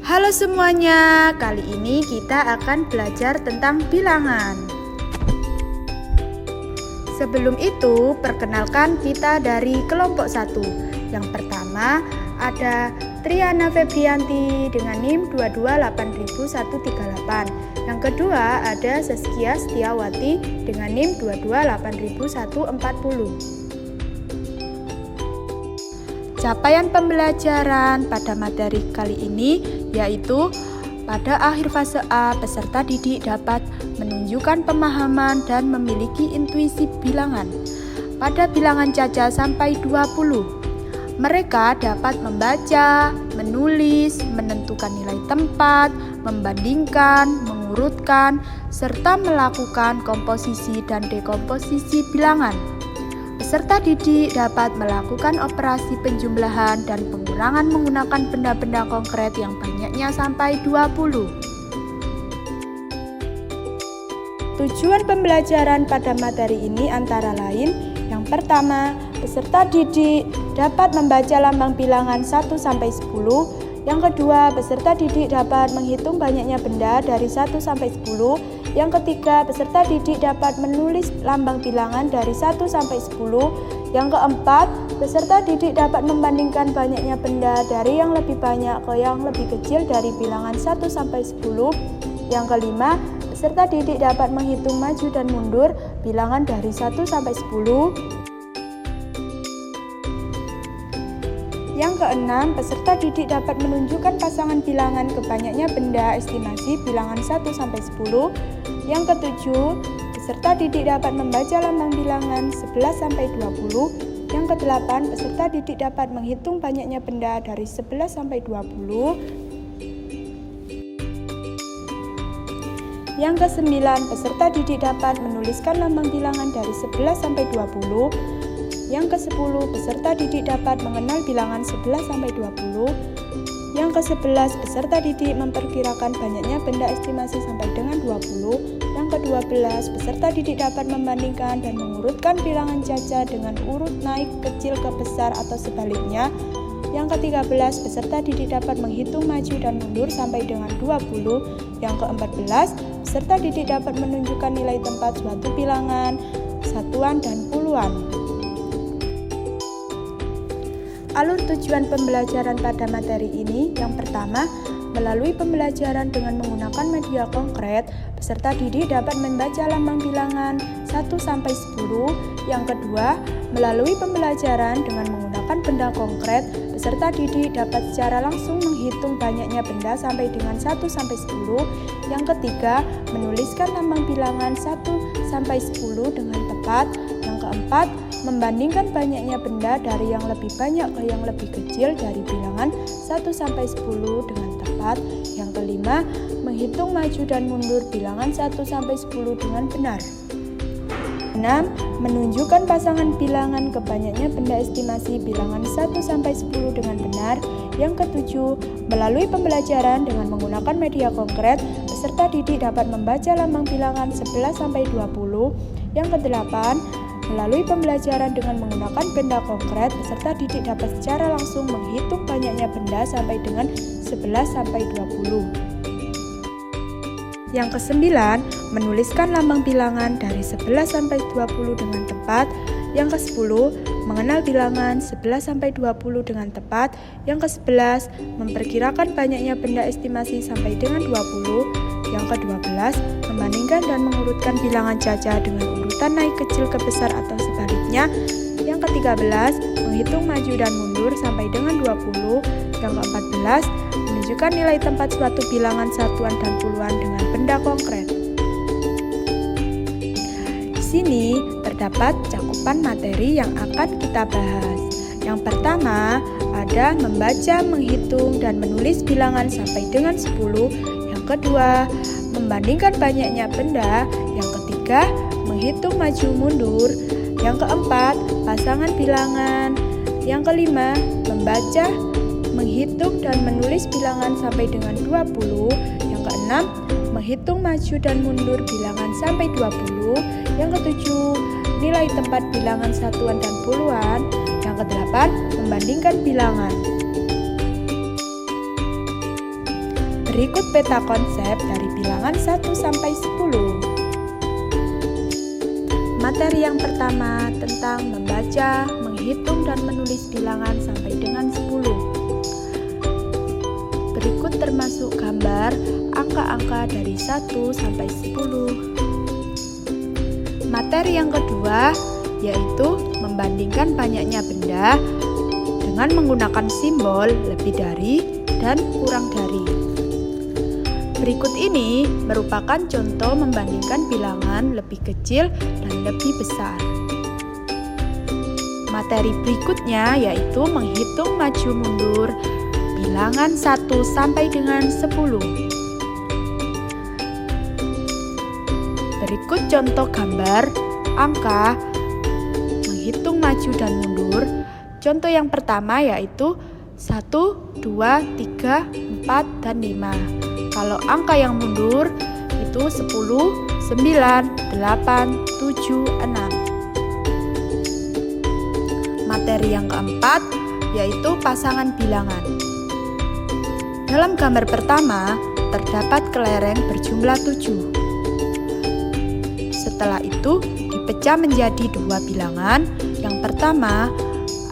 Halo semuanya, kali ini kita akan belajar tentang bilangan. Sebelum itu, perkenalkan kita dari kelompok 1. Yang pertama ada Triana Febrianti dengan NIM 2280138. Yang kedua ada Saskia Setiawati dengan NIM 2280140. Capaian pembelajaran pada materi kali ini yaitu pada akhir fase A, peserta didik dapat menunjukkan pemahaman dan memiliki intuisi bilangan. Pada bilangan caca sampai 20, mereka dapat membaca, menulis, menentukan nilai tempat, membandingkan, mengurutkan, serta melakukan komposisi dan dekomposisi bilangan. Peserta didik dapat melakukan operasi penjumlahan dan pengurangan menggunakan benda-benda konkret yang banyaknya sampai 20. Tujuan pembelajaran pada materi ini antara lain: yang pertama, peserta didik dapat membaca lambang bilangan 1 sampai 10. Yang kedua, peserta didik dapat menghitung banyaknya benda dari 1 sampai 10. Yang ketiga, peserta didik dapat menulis lambang bilangan dari 1 sampai 10. Yang keempat, peserta didik dapat membandingkan banyaknya benda dari yang lebih banyak ke yang lebih kecil dari bilangan 1 sampai 10. Yang kelima, peserta didik dapat menghitung maju dan mundur bilangan dari 1 sampai 10. Yang keenam, peserta didik dapat menunjukkan pasangan bilangan kebanyaknya benda estimasi bilangan 1 sampai 10. Yang ketujuh, peserta didik dapat membaca lambang bilangan 11 sampai 20. Yang kedelapan, peserta didik dapat menghitung banyaknya benda dari 11 sampai 20. Yang kesembilan, peserta didik dapat menuliskan lambang bilangan dari 11 sampai 20. Yang ke-10, peserta didik dapat mengenal bilangan 11 sampai 20. Yang ke-11, peserta didik memperkirakan banyaknya benda estimasi sampai dengan 20. Yang ke-12, peserta didik dapat membandingkan dan mengurutkan bilangan caca dengan urut naik kecil ke besar atau sebaliknya. Yang ke-13, peserta didik dapat menghitung maju dan mundur sampai dengan 20. Yang ke-14, peserta didik dapat menunjukkan nilai tempat suatu bilangan, satuan dan puluhan. Alur tujuan pembelajaran pada materi ini: yang pertama, melalui pembelajaran dengan menggunakan media konkret, peserta didik dapat membaca lambang bilangan 1 sampai 10. Yang kedua, melalui pembelajaran dengan menggunakan benda konkret, peserta didik dapat secara langsung menghitung banyaknya benda sampai dengan 1 sampai 10. Yang ketiga, menuliskan lambang bilangan 1 sampai 10 dengan tepat. Yang keempat, membandingkan banyaknya benda dari yang lebih banyak ke yang lebih kecil dari bilangan 1 sampai 10 dengan tepat. Yang kelima, menghitung maju dan mundur bilangan 1 sampai 10 dengan benar. 6. Menunjukkan pasangan bilangan kebanyaknya benda estimasi bilangan 1 sampai 10 dengan benar. Yang ketujuh, melalui pembelajaran dengan menggunakan media konkret, peserta didik dapat membaca lambang bilangan 11 sampai 20. Yang kedelapan, melalui pembelajaran dengan menggunakan benda konkret, peserta didik dapat secara langsung menghitung banyaknya benda sampai dengan 11 sampai 20. Yang kesembilan, menuliskan lambang bilangan dari 11 sampai 20 dengan tepat. Yang ke-10, mengenal bilangan 11 sampai 20 dengan tepat. Yang ke-11, memperkirakan banyaknya benda estimasi sampai dengan 20. Yang ke-12, membandingkan dan mengurutkan bilangan caca dengan urutan naik kecil ke besar atau sebaliknya. Yang ke-13, menghitung maju dan mundur sampai dengan 20. Yang ke-14, menunjukkan nilai tempat suatu bilangan satuan dan puluhan dengan benda konkret. Di sini terdapat cakupan materi yang akan kita bahas. Yang pertama, ada membaca, menghitung, dan menulis bilangan sampai dengan 10. Yang kedua, membandingkan banyaknya benda. Yang ketiga, menghitung maju mundur. Yang keempat, pasangan bilangan. Yang kelima, membaca, menghitung dan menulis bilangan sampai dengan 20. Yang keenam, menghitung maju dan mundur bilangan sampai 20. Yang ketujuh, nilai tempat bilangan satuan dan puluhan. Yang kedelapan, membandingkan bilangan. Berikut peta konsep dari bilangan 1 sampai 10. Materi yang pertama tentang membaca, menghitung, dan menulis bilangan sampai dengan 10. Berikut termasuk gambar angka-angka dari 1 sampai 10. Materi yang kedua yaitu membandingkan banyaknya benda dengan menggunakan simbol lebih dari dan kurang dari. Berikut ini merupakan contoh membandingkan bilangan lebih kecil dan lebih besar. Materi berikutnya yaitu menghitung maju mundur bilangan 1 sampai dengan 10. Berikut contoh gambar angka menghitung maju dan mundur. Contoh yang pertama yaitu 1, 2, 3, 4, dan 5. Kalau angka yang mundur itu 10, 9, 8, 7, 6. Materi yang keempat yaitu pasangan bilangan. Dalam gambar pertama terdapat kelereng berjumlah 7. Setelah itu dipecah menjadi 2 bilangan. Yang pertama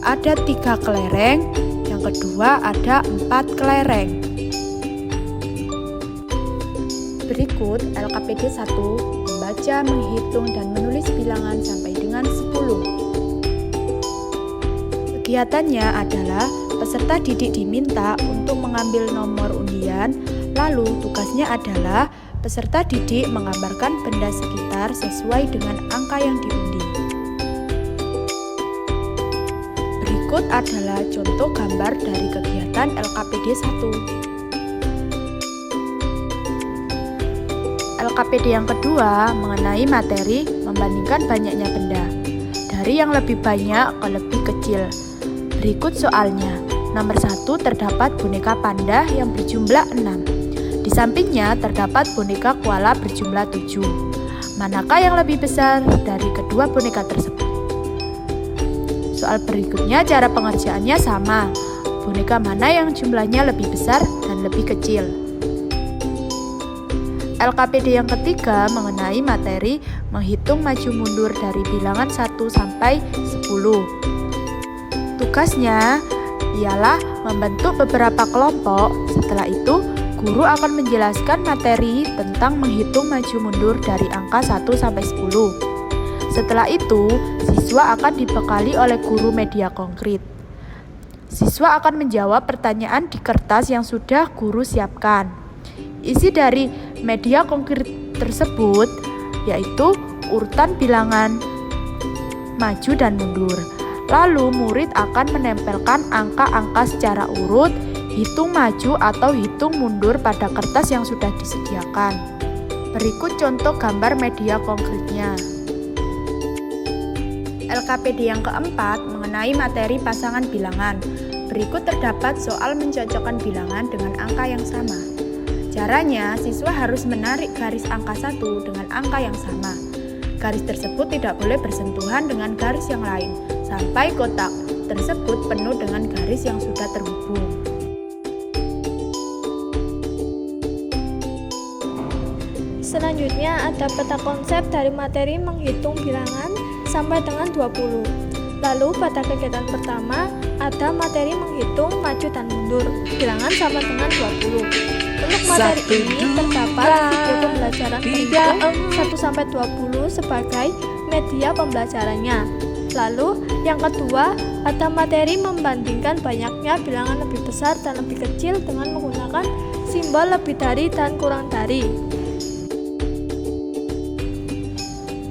ada 3 kelereng, yang kedua ada 4 kelereng. Berikut LKPD 1 membaca, menghitung, dan menulis bilangan sampai dengan 10. Kegiatannya adalah peserta didik diminta untuk mengambil nomor undian, lalu tugasnya adalah peserta didik menggambarkan benda sekitar sesuai dengan angka yang diundi. Berikut adalah contoh gambar dari kegiatan LKPD 1. LKPD yang kedua mengenai materi membandingkan banyaknya benda dari yang lebih banyak ke lebih kecil. Berikut soalnya. Nomor 1 terdapat boneka panda yang berjumlah 6. Di sampingnya terdapat boneka koala berjumlah 7. Manakah yang lebih besar dari kedua boneka tersebut? Soal berikutnya cara pengerjaannya sama. Boneka mana yang jumlahnya lebih besar dan lebih kecil? LKPD yang ketiga mengenai materi menghitung maju mundur dari bilangan 1 sampai 10. Tugasnya ialah membentuk beberapa kelompok. Setelah itu, guru akan menjelaskan materi tentang menghitung maju mundur dari angka 1 sampai 10. Setelah itu, siswa akan dibekali oleh guru media konkret. Siswa akan menjawab pertanyaan di kertas yang sudah guru siapkan. Isi dari media konkret tersebut yaitu urutan bilangan maju dan mundur. Lalu murid akan menempelkan angka-angka secara urut, hitung maju atau hitung mundur pada kertas yang sudah disediakan. Berikut contoh gambar media konkretnya. LKPD yang keempat mengenai materi pasangan bilangan. Berikut terdapat soal mencocokkan bilangan dengan angka yang sama. Caranya, siswa harus menarik garis angka 1 dengan angka yang sama. Garis tersebut tidak boleh bersentuhan dengan garis yang lain, sampai kotak tersebut penuh dengan garis yang sudah terhubung. Selanjutnya ada peta konsep dari materi menghitung bilangan sampai dengan 20. Lalu pada kegiatan pertama ada materi menghitung maju dan mundur bilangan sampai dengan 20. Untuk materi ini terdapat video pembelajaran berhitung 1 sampai 20 sebagai media pembelajarannya. Lalu yang kedua ada materi membandingkan banyaknya bilangan lebih besar dan lebih kecil dengan menggunakan simbol lebih dari dan kurang dari.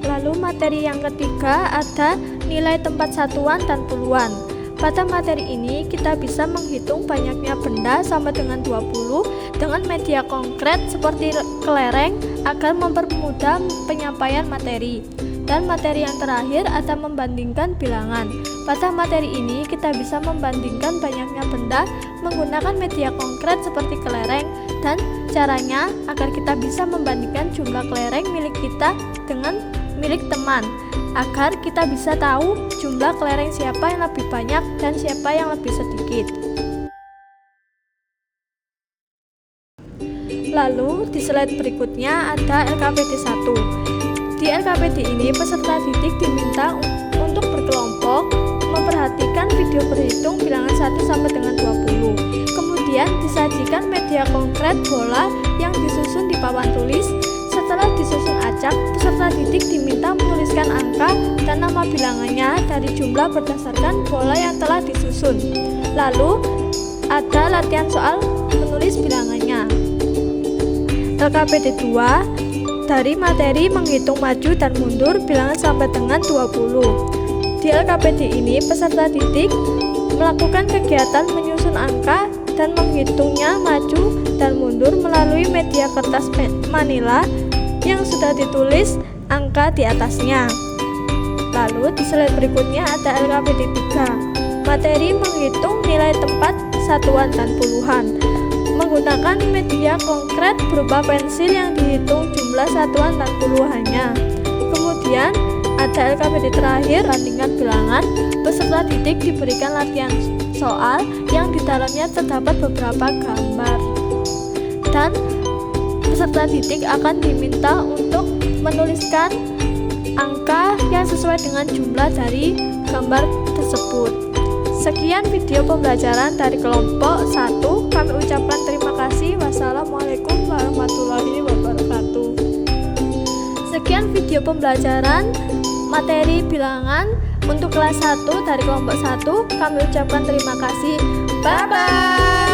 Lalu materi yang ketiga ada nilai tempat satuan dan puluhan. Pada materi ini kita bisa menghitung banyaknya benda sama dengan 20 dengan media konkret seperti kelereng agar mempermudah penyampaian materi. Dan materi yang terakhir ada membandingkan bilangan. Pada materi ini kita bisa membandingkan banyaknya benda menggunakan media konkret seperti kelereng, dan caranya agar kita bisa membandingkan jumlah kelereng milik kita dengan milik teman, agar kita bisa tahu jumlah kelereng siapa yang lebih banyak dan siapa yang lebih sedikit. Lalu di slide berikutnya ada LKPD 1. Di LKPD ini peserta didik diminta untuk berkelompok memperhatikan video berhitung bilangan 1 sampai dengan 20. Kemudian disajikan media konkret bola yang disusun di papan tulis. Setelah disusun acak, peserta didik diminta menuliskan angka dan nama bilangannya dari jumlah berdasarkan bola yang telah disusun. Lalu ada latihan soal menulis bilangannya. LKPD 2 dari materi menghitung maju dan mundur bilangan sampai dengan 20. Di LKPD ini peserta didik melakukan kegiatan menyusun angka dan menghitungnya maju dan mundur melalui media kertas manila yang sudah ditulis angka di atasnya. Lalu di slide berikutnya ada LKPD 3. Materi menghitung nilai tempat satuan dan puluhan menggunakan media konkret berupa pensil yang dihitung jumlah satuan dan puluhannya. Kemudian ada LKPD terakhir, bandingkan bilangan. Peserta didik diberikan latihan soal yang di dalamnya terdapat beberapa gambar. Dan peserta didik akan diminta untuk menuliskan angka yang sesuai dengan jumlah dari gambar tersebut. Sekian video pembelajaran dari kelompok 1. Kami ucapkan terima kasih. Wassalamualaikum warahmatullahi wabarakatuh. Sekian video pembelajaran materi bilangan untuk kelas 1 dari kelompok 1. Kami ucapkan terima kasih. Bye-bye.